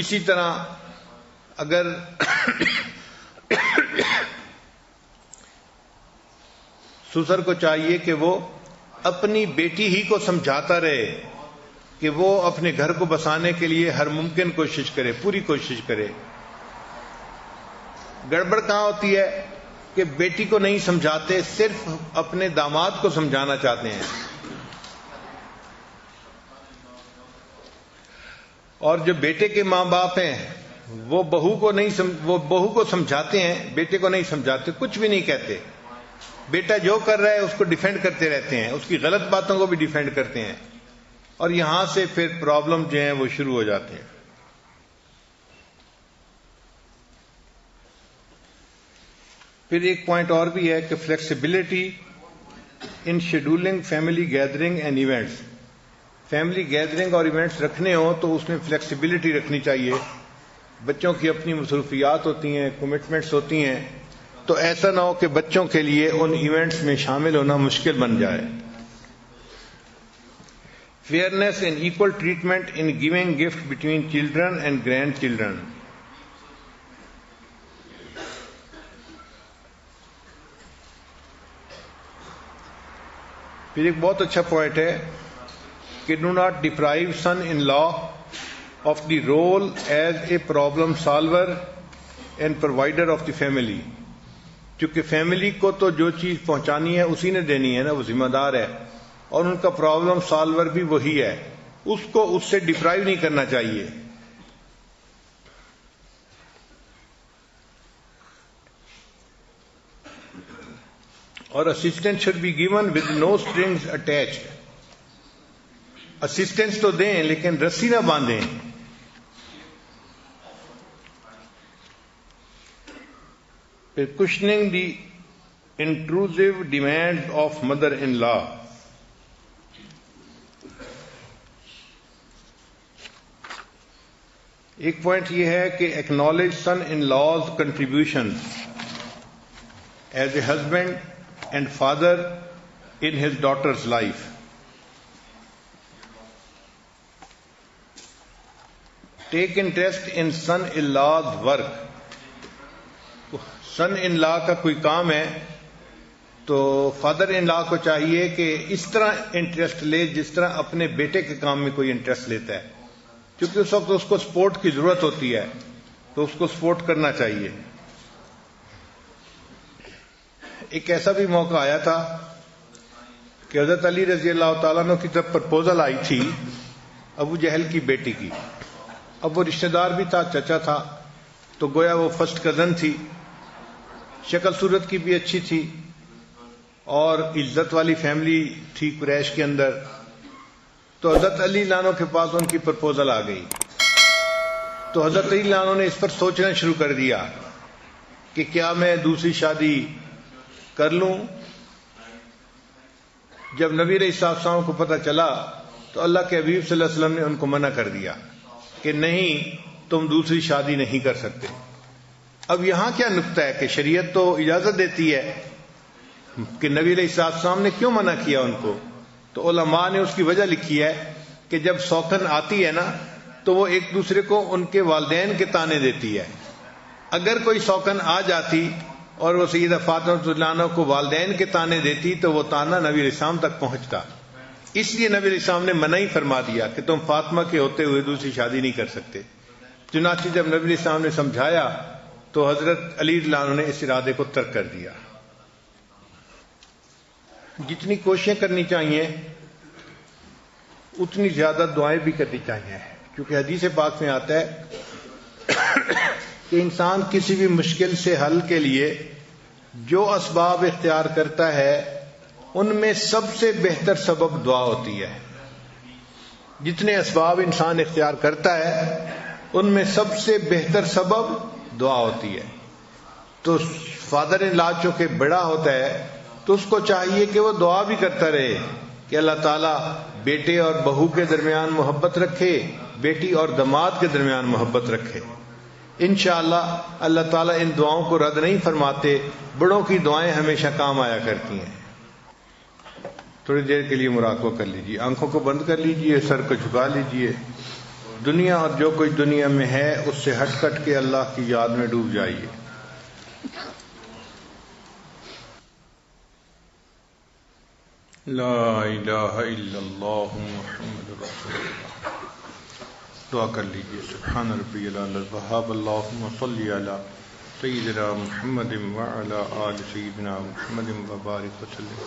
اسی طرح اگر سسر کو چاہیے کہ وہ اپنی بیٹی ہی کو سمجھاتا رہے کہ وہ اپنے گھر کو بسانے کے لیے ہر ممکن کوشش کرے، پوری کوشش کرے۔ گڑبڑ کہاں ہوتی ہے کہ بیٹی کو نہیں سمجھاتے، صرف اپنے داماد کو سمجھانا چاہتے ہیں، اور جو بیٹے کے ماں باپ ہیں وہ بہو کو سمجھاتے ہیں، بیٹے کو نہیں سمجھاتے، کچھ بھی نہیں کہتے۔ بیٹا جو کر رہا ہے اس کو ڈیفینڈ کرتے رہتے ہیں، اس کی غلط باتوں کو بھی ڈیفینڈ کرتے ہیں، اور یہاں سے پھر پرابلم جو ہیں وہ شروع ہو جاتے ہیں۔ پھر ایک پوائنٹ اور بھی ہے کہ flexibility in scheduling family gathering and events. Family gathering اور ایونٹس رکھنے ہوں تو اس میں فلیکسیبلٹی رکھنی چاہیے۔ بچوں کی اپنی مصروفیات ہوتی ہیں، کمٹمنٹس ہوتی ہیں، تو ایسا نہ ہو کہ بچوں کے لیے ان ایونٹس میں شامل ہونا مشکل بن جائے۔ Fairness and equal treatment in giving gift between children and grandchildren. پھر ایک بہت اچھا پوائنٹ ہے کہ do not deprive son in law of the role as a problem solver and provider of the family. چونکہ family کو تو جو چیز پہنچانی ہے اسی نے دینی ہے نا، وہ ذمہ دار ہے، اور ان کا پرابلم سالور بھی وہی ہے، اس کو اس سے ڈپرائیو نہیں کرنا چاہیے۔ اور assistance should be given with no strings attached. Assistance تو دیں لیکن رسی نہ باندھیں۔ پھر cushioning the intrusive demand of mother in law. ایک پوائنٹ یہ ہے کہ acknowledge son in law's contribution as a husband and father in his daughter's life. Take interest in son in law's work. Son in law کا کوئی کام ہے تو father in لا کو چاہیے کہ اس طرح انٹرسٹ لے جس طرح اپنے بیٹے کے کام میں کوئی انٹرسٹ لیتا ہے، کیونکہ اس وقت اس کو سپورٹ کی ضرورت ہوتی ہے تو اس کو سپورٹ کرنا چاہیے۔ ایک ایسا بھی موقع آیا تھا کہ حضرت علی رضی اللہ تعالیٰ عنہ کی طرف پرپوزل آئی تھی ابو جہل کی بیٹی کی۔ اب وہ رشتہ دار بھی تھا، چچا تھا، تو گویا وہ فرسٹ کزن تھی، شکل صورت کی بھی اچھی تھی اور عزت والی فیملی تھی قریش کے اندر۔ تو حضرت علی لانو کے پاس ان کی پرپوزل آ گئی، تو حضرت علی لانو نے اس پر سوچنا شروع کر دیا کہ کیا میں دوسری شادی کر لوں۔ جب نبی علیہ السلام کو پتہ چلا تو اللہ کے حبیب صلی اللہ علیہ وسلم نے ان کو منع کر دیا کہ نہیں، تم دوسری شادی نہیں کر سکتے۔ اب یہاں کیا نکتہ ہے کہ شریعت تو اجازت دیتی ہے کہ نبی علیہ السلام نے کیوں منع کیا ان کو؟ تو علماء نے اس کی وجہ لکھی ہے کہ جب سوکن آتی ہے نا تو وہ ایک دوسرے کو ان کے والدین کے تانے دیتی ہے۔ اگر کوئی سوکن آ جاتی اور وہ سیدہ فاطمہ رضی اللہ عنہا کو والدین کے تانے دیتی تو وہ تانا نبی علیہ السلام تک پہنچتا، اس لیے نبی علیہ السلام نے منع ہی فرما دیا کہ تم فاطمہ کے ہوتے ہوئے دوسری شادی نہیں کر سکتے۔ چنانچہ جب نبی علیہ السلام نے سمجھایا تو حضرت علی رضی اللہ عنہ نے اس ارادے کو ترک کر دیا۔ جتنی کوششیں کرنی چاہیے اتنی زیادہ دعائیں بھی کرنی چاہیے، کیونکہ حدیث پاک میں آتا ہے کہ انسان کسی بھی مشکل سے حل کے لیے جو اسباب اختیار کرتا ہے ان میں سب سے بہتر سبب دعا ہوتی ہے۔ جتنے اسباب انسان اختیار کرتا ہے ان میں سب سے بہتر سبب دعا ہوتی ہے۔ تو فادر ان لا چونکہ بڑا ہوتا ہے تو اس کو چاہیے کہ وہ دعا بھی کرتا رہے کہ اللہ تعالیٰ بیٹے اور بہو کے درمیان محبت رکھے، بیٹی اور داماد کے درمیان محبت رکھے۔ انشاءاللہ اللہ تعالیٰ ان دعاؤں کو رد نہیں فرماتے، بڑوں کی دعائیں ہمیشہ کام آیا کرتی ہیں۔ تھوڑی دیر کے لیے مراقبہ کر لیجیے، آنکھوں کو بند کر لیجیے، سر کو جھکا لیجیے۔ دنیا اور جو کچھ دنیا میں ہے اس سے ہٹ کٹ کے اللہ کی یاد میں ڈوب جائیے. لا الہ الا اللہ محمد رسول اللہ. دعا کر لیجیے. سبحان ربی العلی الوہاب. اللہم صلی علی سیدنا محمد وعلی آل سیدنا محمد وبارک وسلم.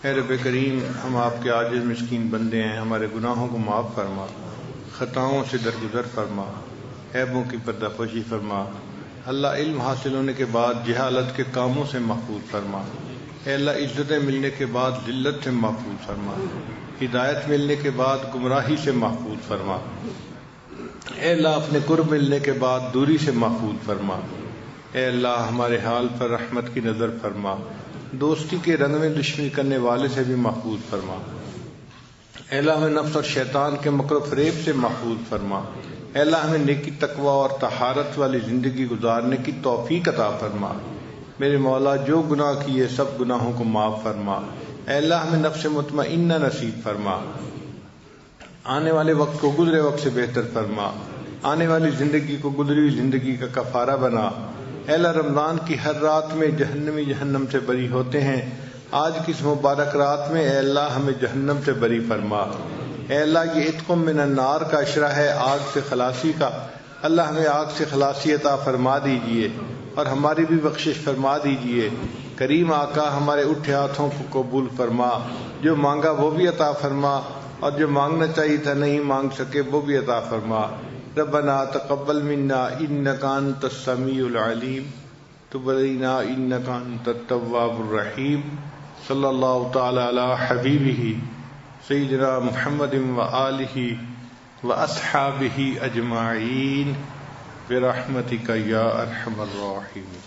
اے رب کریم، ہم آپ کے عاجز مسکین بندے ہیں، ہمارے گناہوں کو معاف فرما، خطاؤں سے درگزر فرما، عیبوں کی پردہ پوشی فرما. اللہ علم حاصل ہونے کے بعد جہالت کے کاموں سے محفوظ فرما. اے اللہ عزتیں ملنے کے بعد ذلت سے محفوظ فرما، ہدایت ملنے کے بعد گمراہی سے محفوظ فرما. اے اللہ اپنے قرب ملنے کے بعد دوری سے محفوظ فرما. اے اللہ ہمارے حال پر رحمت کی نظر فرما، دوستی کے رنگ میں دشمنی کرنے والے سے بھی محفوظ فرما. اے اللہ ہمیں نفس اور شیطان کے مکر و فریب سے محفوظ فرما. اے اللہ ہمیں نیکی تقوی اور طہارت والی زندگی گزارنے کی توفیق عطا فرما. میرے مولا جو گناہ کیے سب گناہوں کو معاف فرما. اے اللہ ہمیں نفس مطمئنہ نصیب فرما. آنے والے وقت کو گزرے وقت سے بہتر فرما. آنے والی زندگی کو گزری ہوئی زندگی کا کفارہ بنا. اے اللہ رمضان کی ہر رات میں جہنمی جہنم سے بری ہوتے ہیں، آج کی اس مبارک رات میں اے اللہ ہمیں جہنم سے بری فرما. اے اللہ یہ عتق من النار کا اشرہ ہے، آگ سے خلاصی کا. اللہ ہمیں آگ سے خلاصی عطا فرما دیجئے اور ہماری بھی بخشش فرما دیجئے. کریم آقا ہمارے اٹھے ہاتھوں کو قبول فرما، جو مانگا وہ بھی عطا فرما اور جو مانگنا چاہیے تھا نہیں مانگ سکے وہ بھی عطا فرما. ربنا تقبل منا انک انت السمیع العلیم تب علینا انک انت التواب الرحیم. صلی اللہ تعالی علی حبیبہ سیدنا محمد وآلہ واصحابہ اجمعین برحمتک یا ارحم الراحمین.